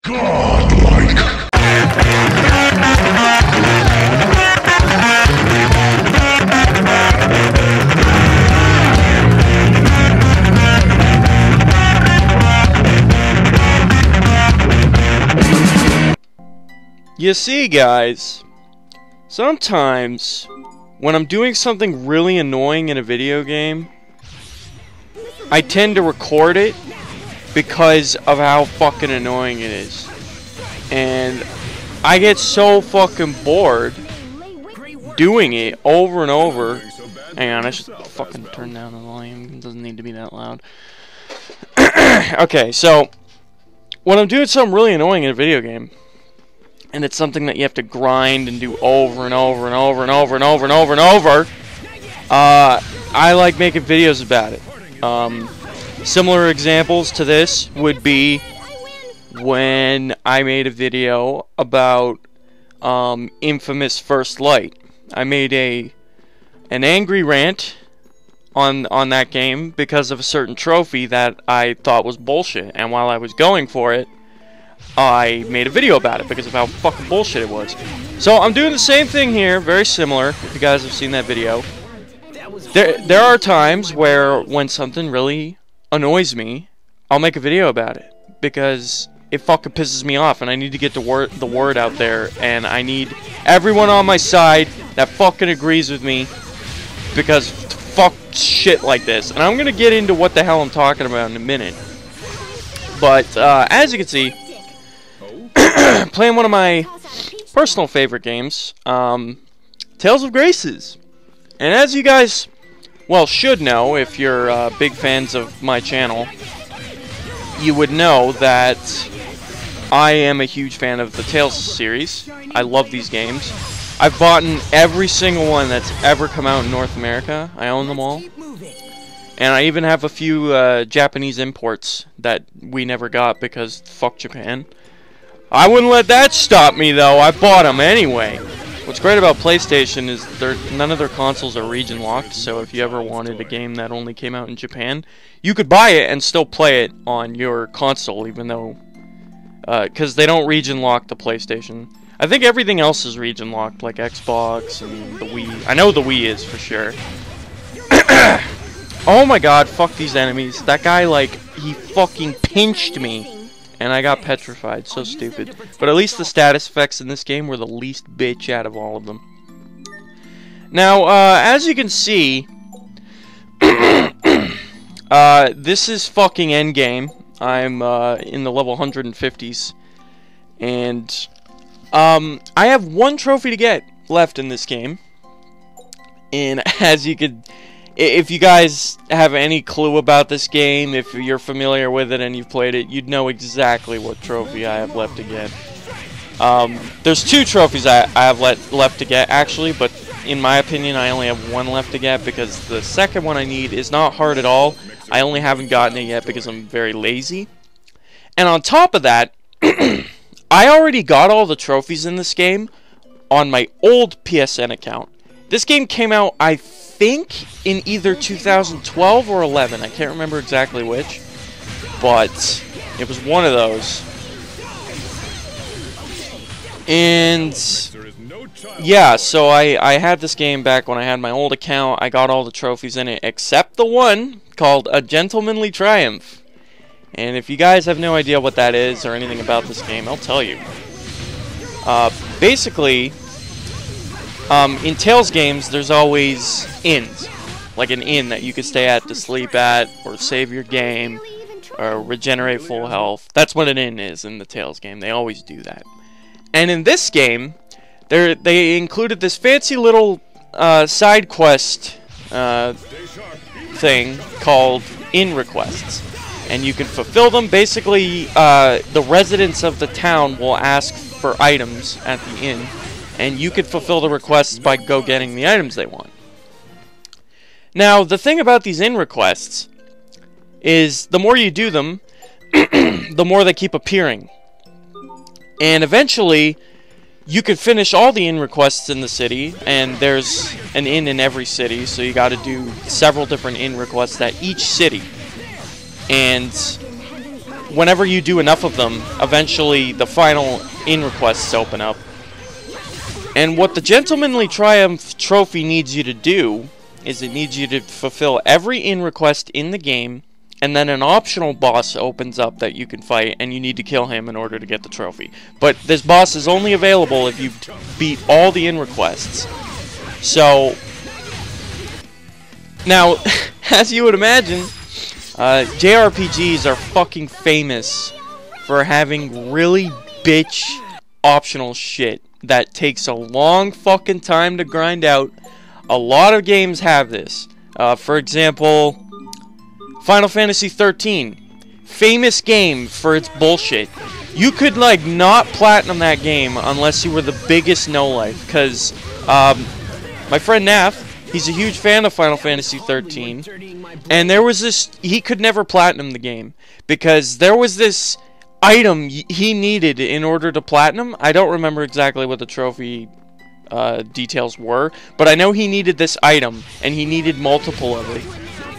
Godlike. You see, guys, sometimes when I'm doing something really annoying in a video game, I tend to record it because of how fucking annoying it is. And I get so fucking bored doing it over and over. Hang on, I should fucking turn down the volume. It doesn't need to be that loud. Okay, so when I'm doing something really annoying in a video game, and it's something that you have to grind and do over and over and over and over and over and over and over, I like making videos about it. Similar examples to this would be when I made a video about Infamous First Light. I made an angry rant on that game because of a certain trophy that I thought was bullshit, and while I was going for it, I made a video about it because of how fucking bullshit it was. So I'm doing the same thing here, very similar, if you guys have seen that video. There are times where when something really annoys me, I'll make a video about it because it fucking pisses me off and I need to get the word out there, and I need everyone on my side that fucking agrees with me because fuck shit like this. And I'm gonna get into what the hell I'm talking about in a minute. But as you can see, playing one of my personal favorite games, Tales of Graces. And as you guys, well, should know if you're big fans of my channel, you would know that I am a huge fan of the Tales series. I love these games. I've bought every single one that's ever come out in North America. I own them all. And I even have a few Japanese imports that we never got because fuck Japan. I wouldn't let that stop me, though. I bought them anyway. What's great about PlayStation is none of their consoles are region locked, so if you ever wanted a game that only came out in Japan, you could buy it and still play it on your console, even though, because they don't region lock the PlayStation. I think everything else is region locked, like Xbox and the Wii. I know the Wii is for sure. Oh my god, fuck these enemies. That guy, like, he fucking pinched me. And I got petrified. So stupid. But at least the status effects in this game were the least bitch out of all of them. Now, as you can see, this is fucking endgame. I'm in the level 150s. And I have one trophy to get left in this game. And as you could... If you guys have any clue about this game, if you're familiar with it and you've played it, you'd know exactly what trophy I have left to get. There's two trophies I have left to get, actually, but in my opinion, I only have one left to get because the second one I need is not hard at all. I only haven't gotten it yet because I'm very lazy. And on top of that, I already got all the trophies in this game on my old PSN account. This game came out, I think, in either 2012 or 11. I can't remember exactly which, but it was one of those. And yeah, so I had this game back when I had my old account. I got all the trophies in it except the one called A Gentlemanly Triumph. And if you guys have no idea what that is or anything about this game, I'll tell you. Basically, in Tales games, there's always inns. Like an inn that you could stay at to sleep at, or save your game, or regenerate full health. That's what an inn is in the Tales game. They always do that. And in this game, they included this fancy little side quest thing called inn requests. And you can fulfill them. Basically, the residents of the town will ask for items at the inn, and you can fulfill the requests by getting the items they want. Now, the thing about these inn requests is the more you do them, the more they keep appearing. And eventually, you can finish all the inn requests in the city, and there's an inn in every city, so you gotta do several different inn requests at each city. And whenever you do enough of them, eventually the final in requests open up. And what the Gentlemanly Triumph trophy needs you to do is it needs you to fulfill every in request in the game, and then an optional boss opens up that you can fight, and you need to kill him in order to get the trophy. But this boss is only available if you beat all the in requests. So, now, as you would imagine, JRPGs are fucking famous for having really bitch optional shit that takes a long fucking time to grind out. A lot of games have this. For example, Final Fantasy 13. Famous game for its bullshit. You could, like, not platinum that game unless you were the biggest no-life. Because, my friend Naf, he's a huge fan of Final Fantasy 13. And there was this... He could never platinum the game. Because there was this item he needed in order to platinum. I don't remember exactly what the trophy details were, but I know he needed this item, and he needed multiple of it.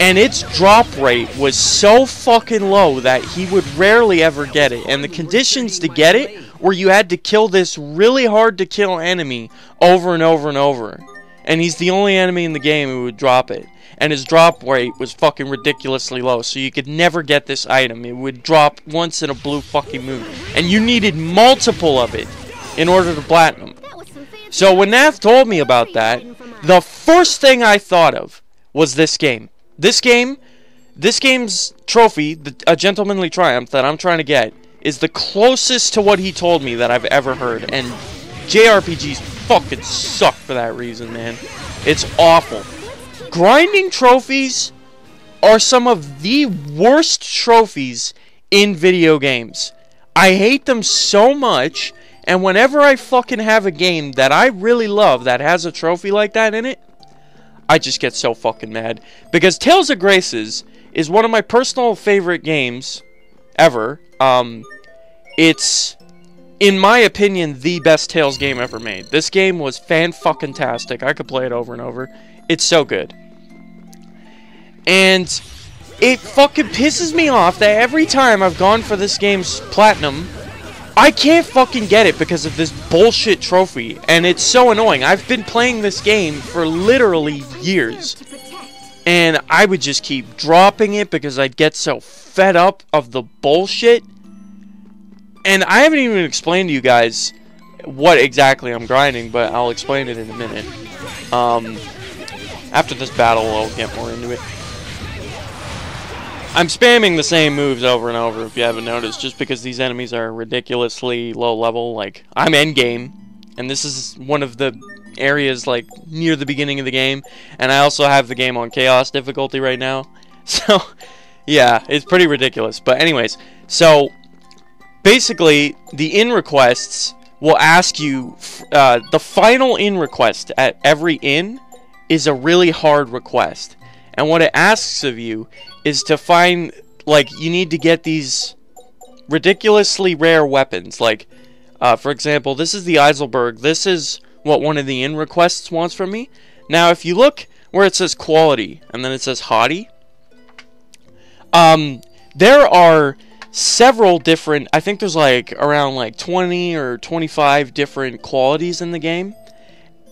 And its drop rate was so fucking low that he would rarely ever get it. And the conditions to get it were you had to kill this really hard to kill enemy over and over and over. And he's the only enemy in the game who would drop it. And his drop rate was fucking ridiculously low, so you could never get this item. It would drop once in a blue fucking moon. And you needed multiple of it in order to platinum. So when Naf told me about that, the first thing I thought of was this game. This game's trophy, a Gentlemanly Triumph that I'm trying to get, is the closest to what he told me that I've ever heard. And JRPGs fucking suck for that reason, man. It's awful. Grinding trophies are some of the worst trophies in video games. I hate them so much. And whenever I fucking have a game that I really love that has a trophy like that in it, I just get so fucking mad. Because Tales of Graces is one of my personal favorite games ever. It's, in my opinion, the best Tales game ever made. This game was fan-fucking-tastic. I could play it over and over. It's so good. And it fucking pisses me off that every time I've gone for this game's platinum, I can't fucking get it because of this bullshit trophy, and it's so annoying. I've been playing this game for literally years, and I would just keep dropping it because I'd get so fed up of the bullshit. And I haven't even explained to you guys what exactly I'm grinding, but I'll explain it in a minute. After this battle, I'll get more into it. I'm spamming the same moves over and over, if you haven't noticed, just because these enemies are ridiculously low level. Like, I'm endgame, and this is one of the areas, like, near the beginning of the game, and I also have the game on Chaos difficulty right now. So, yeah, it's pretty ridiculous. But anyways, so, basically, the in requests will ask you, the final in request at every in is a really hard request. And what it asks of you is to find, like, you need to get these ridiculously rare weapons. Like, for example, this is the Eiselberg. This is what one of the in requests wants from me. Now, if you look where it says quality, and then it says hottie, there are several different, I think there's like around like 20 or 25 different qualities in the game.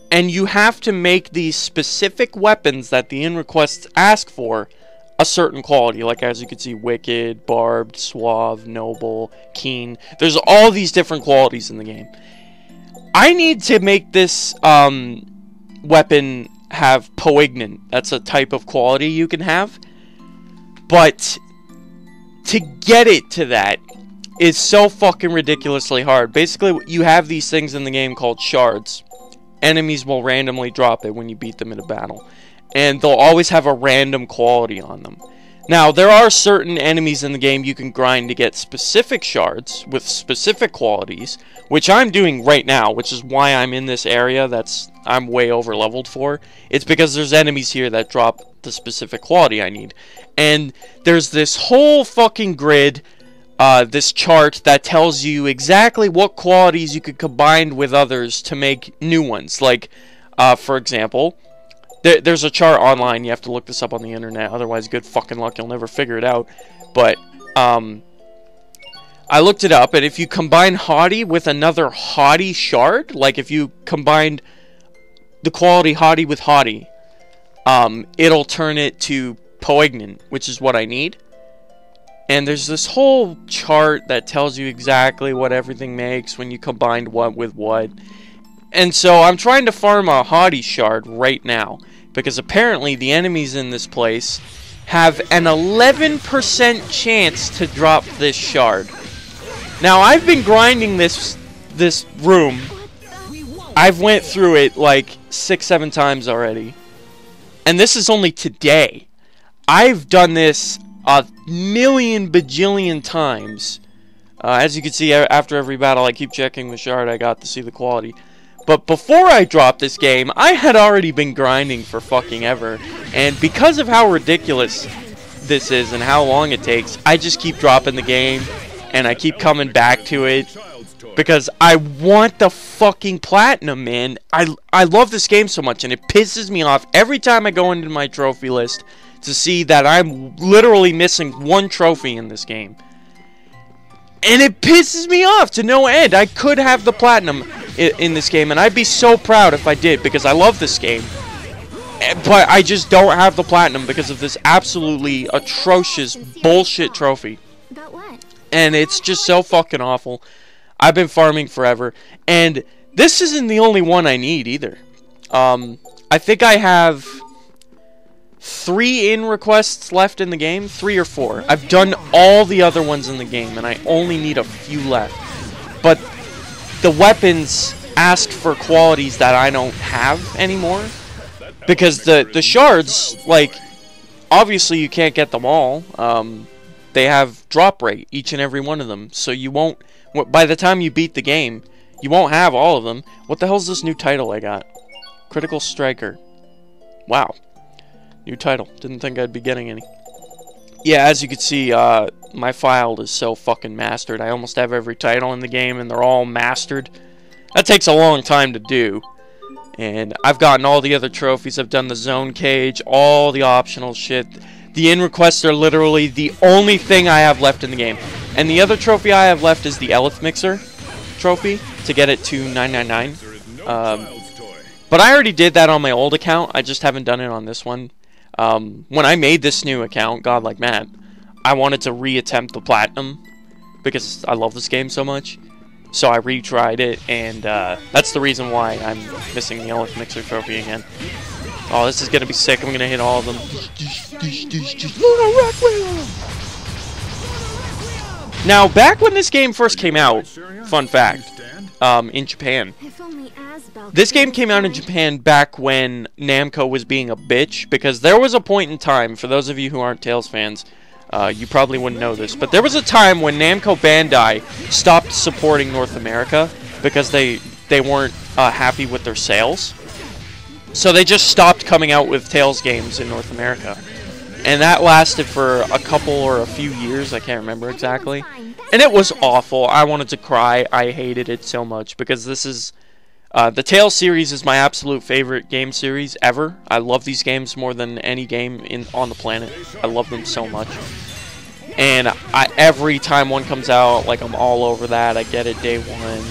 And you have to make these specific weapons that the in requests ask for a certain quality. Like, as you can see, wicked, barbed, suave, noble, keen. There's all these different qualities in the game. I need to make this weapon have poignant. That's a type of quality you can have. But to get it to that is so fucking ridiculously hard. Basically, you have these things in the game called shards. Enemies will randomly drop it when you beat them in a battle. And they'll always have a random quality on them. Now, there are certain enemies in the game you can grind to get specific shards with specific qualities, which I'm doing right now, which is why I'm in this area that's I'm way over leveled for. It's because there's enemies here that drop the specific quality I need. And there's this whole fucking grid, this chart that tells you exactly what qualities you could combine with others to make new ones. Like, for example, there's a chart online. You have to look this up on the internet. Otherwise, good fucking luck. You'll never figure it out. But, I looked it up, and if you combine Haughty with another Haughty shard, like if you combined the quality Haughty with Haughty, it'll turn it to Poignant, which is what I need. And there's this whole chart that tells you exactly what everything makes when you combine what with what. And so I'm trying to farm a Haughty shard right now, because apparently the enemies in this place have an 11% chance to drop this shard. Now, I've been grinding this room. I've went through it like 6-7 times already. And this is only today. I've done this a million bajillion times. As you can see, after every battle, I keep checking the shard I got to see the quality. But before I dropped this game, I had already been grinding for fucking ever. And because of how ridiculous this is and how long it takes, I just keep dropping the game. And I keep coming back to it. Because I want the fucking platinum, man. I love this game so much. And it pisses me off every time I go into my trophy list to see that I'm literally missing one trophy in this game. And it pisses me off to no end. I could have the platinum in this game, and I'd be so proud if I did, because I love this game. But I just don't have the platinum because of this absolutely atrocious bullshit trophy. But what? And it's just so fucking awful. I've been farming forever, and this isn't the only one I need either. I think I have 3 in requests left in the game, 3 or 4. I've done all the other ones in the game, and I only need a few left. But the weapons ask for qualities that I don't have anymore, because the shards, like, obviously you can't get them all. They have drop rate, each and every one of them, so you won't, by the time you beat the game, you won't have all of them. What the hell's this new title I got? Critical Striker. Wow. New title. Didn't think I'd be getting any. Yeah, as you can see, my file is so fucking mastered. I almost have every title in the game, and they're all mastered. That takes a long time to do. And I've gotten all the other trophies. I've done the zone cage, all the optional shit. The in requests are literally the only thing I have left in the game. And the other trophy I have left is the Elith Mixer trophy, to get it to 999. But I already did that on my old account. I just haven't done it on this one. When I made this new account, Gawdlikematt, I wanted to reattempt the platinum because I love this game so much. So I retried it, and that's the reason why I'm missing the Elith Mixer trophy again. Oh, this is gonna be sick. I'm gonna hit all of them. Now, back when this game first came out, fun fact, in Japan. This game came out in Japan back when Namco was being a bitch, because there was a point in time, for those of you who aren't Tales fans, you probably wouldn't know this, but there was a time when Namco Bandai stopped supporting North America because they weren't happy with their sales. So they just stopped coming out with Tales games in North America. And that lasted for a couple or a few years, I can't remember exactly. And it was awful. I wanted to cry. I hated it so much, because this is... the Tales series is my absolute favorite game series ever. I love these games more than any game on the planet. I love them so much. And every time one comes out, like, I'm all over that. I get it day one.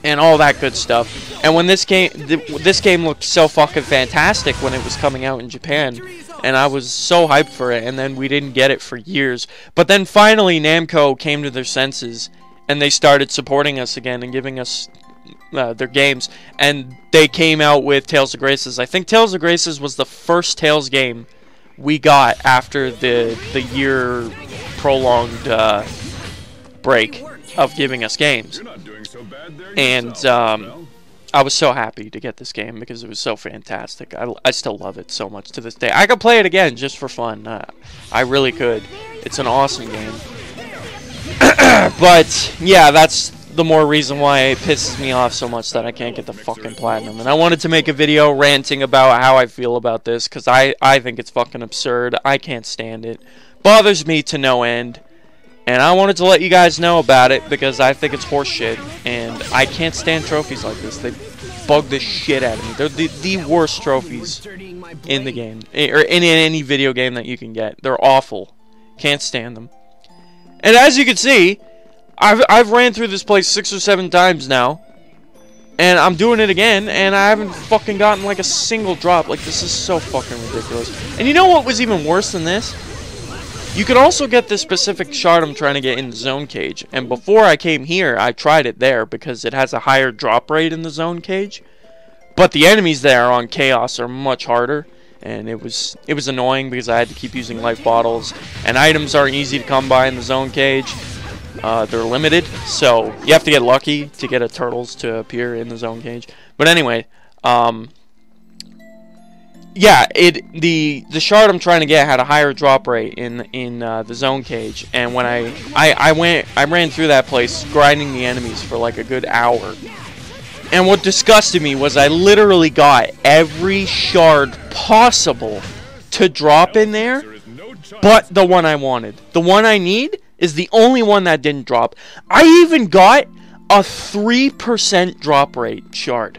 And all that good stuff. And when this game looked so fucking fantastic when it was coming out in Japan, and I was so hyped for it, and then we didn't get it for years. But then finally Namco came to their senses, and they started supporting us again and giving us their games, and they came out with Tales of Graces. I think Tales of Graces was the first Tales game we got after the year prolonged break of giving us games. And I was so happy to get this game because it was so fantastic. I still love it so much to this day. I could play it again just for fun. I really could. It's an awesome game. But yeah, that's the more reason why it pisses me off so much that I can't get the fucking platinum. And I wanted to make a video ranting about how I feel about this, because I think it's fucking absurd. I can't stand it. Bothers me to no end. And I wanted to let you guys know about it, because I think it's horseshit. And I can't stand trophies like this. They bug the shit out of me. They're the worst trophies in the game. Or in any video game that you can get. They're awful. Can't stand them. And as you can see, I've ran through this place 6 or 7 times now. And I'm doing it again, and I haven't fucking gotten like a single drop. Like, this is so fucking ridiculous. And you know what was even worse than this? You can also get this specific shard I'm trying to get in the zone cage. And before I came here, I tried it there because it has a higher drop rate in the zone cage. But the enemies there on Chaos are much harder. And it was annoying because I had to keep using life bottles. And items aren't easy to come by in the zone cage. They're limited, so you have to get lucky to get a turtles to appear in the zone cage. But anyway, yeah, the shard I'm trying to get had a higher drop rate in the zone cage, and when I ran through that place grinding the enemies for like a good hour. And what disgusted me was I literally got every shard possible to drop in there, but the one I wanted. The one I need is the only one that didn't drop. I even got a 3% drop rate shard.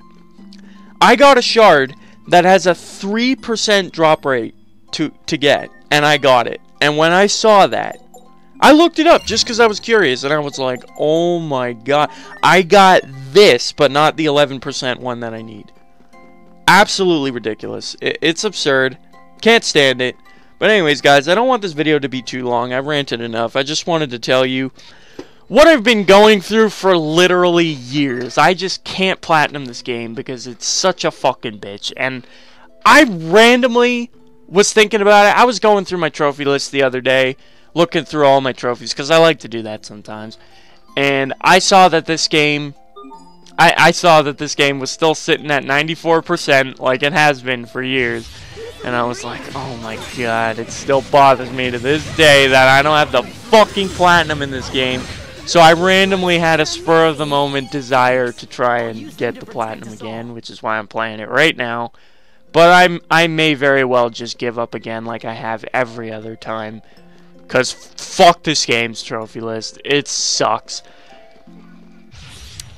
I got a shard that has a 3% drop rate to get, and I got it. And when I saw that, I looked it up just because I was curious, and I was like, oh my god, I got this, but not the 11% one that I need. Absolutely ridiculous. It's absurd. Can't stand it. But anyways, guys, I don't want this video to be too long. I've ranted enough. I just wanted to tell you what I've been going through for literally years. I just can't platinum this game because it's such a fucking bitch. And I randomly was thinking about it. I was going through my trophy list the other day, looking through all my trophies, because I like to do that sometimes. And I saw that this game... I saw that this game was still sitting at 94% like it has been for years. And I was like, oh my god, it still bothers me to this day that I don't have the fucking platinum in this game. So I randomly had a spur of the moment desire to try and get the platinum again, which is why I'm playing it right now. But I may very well just give up again like I have every other time. Because fuck this game's trophy list. It sucks.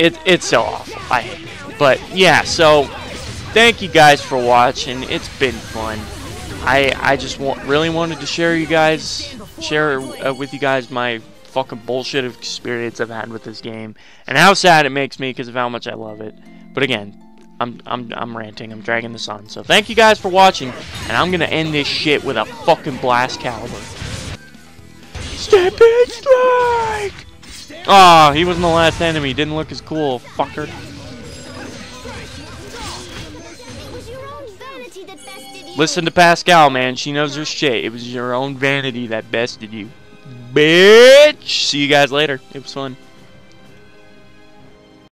It's so awful. I hate it. But yeah, so thank you guys for watching. It's been fun. I just really wanted to share with you guys my fucking bullshit experience I've had with this game and how sad it makes me because of how much I love it. But again, I'm ranting. I'm dragging this on. So thank you guys for watching, and I'm gonna end this shit with a fucking blast caliber. Step in strike. Aw, he wasn't the last enemy. Didn't look as cool, fucker. Listen to Pascal, man. She knows her shit. It was your own vanity that bested you. Bitch! See you guys later. It was fun.